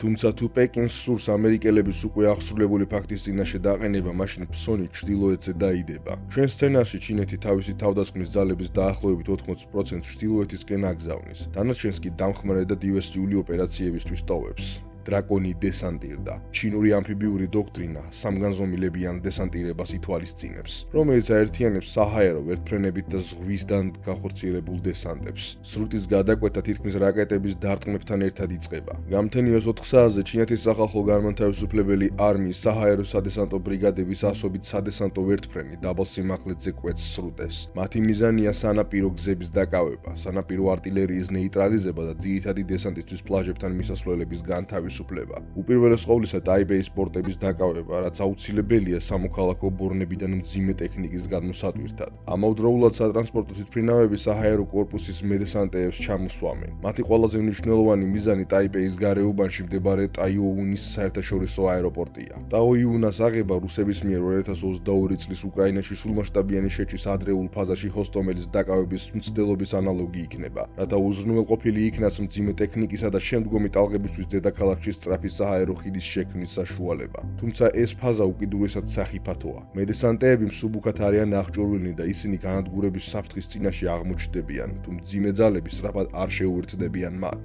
თუმცა თუ პეკინს სურს ამერიკელების უკვე აღსრულებული ფაქტის წინაშე დაყენება, მაშინ ფსონი ჩრდილოეთზე დაიდება. ჩვენ სცენარში ჩინეთი თავისი თავდასხმის ძალების დაახლოებით 80%-ს ჩრდილოეთისკენ აგზავნის. დანარჩენს კი დამხმარე და დივერსიული ოპერაციებისთვის ტოვებს. დრაკონი დესანტირდა. ჩინური ამფიბიური დოქტრინა სამგანზომილებიან დესანტირებას ითვალისწინებს, რომელიც აერთიანებს საჰაერო ვერტმფრენებით და ზღვისგან გახორციელებულ დესანტებს. სრუტის გადაკვეთა თითქმის რაკეტების დარტყმებთან ერთად იწყება. გამთენიოს 4 საათზე ჩინეთის სახალხო განმათავისუფლებელი არმიის საჰაერო სადესანტო ბრიგადების ასობით სადესანტო ვერტმფრენი დაბალ სიმაღლეზე კვეთს სრუტეს. მათი მიზანია სანაპირო გზების დაკავება, სანაპირო არტილერიის ნეიტრალიზება და ძირითადი დესანტისთვის პლაჟებთან მისასვლელების განთავისუფლება. უპირველეს ყოვლისა ტაიპეის პორტების დაკავება, რაც აუცილებელია სამოქალაქო ბორნებიდან მძიმე ტექნიკის გადმოსატვირთად. ამავდროულად სატრანსპორტო თვითმფრინავები საჰაერო კორპუსის მედესანტეებს ჩამოსვამენ. მათი ყველაზე მნიშვნელოვანი მიზანი ტაიპეის გარეუბანში მდებარე ტაოიუნის საერთაშორისო აეროპორტია. ტაოიუნას აღება რუსების მიერ 2022 წლის უკრაინაში სრულმასშტაბიანი შეჭრის ადრეულ ფაზაში ჰოსტომელის დაკავების მცდელობის ანალოგი იქნება, რათა უზრუნველყოფილი იქნას მძიმე ტექნიკისა და შემდგომი ტალღებისთვის დედაქალაქში სწრაფი საჰაერო ხიდის შექმნის საშუალება. თუმცა ეს ფაზა უკიდურესად სახიფათოა. მედესანტეები მსუბუქად არიან აღჭურვილნი და ისინი განადგურების საფრთხის წინაშე აღმოჩნდებიან, თუ მძიმე ძალები სწრაფად არ შეუერთდებიან მათ.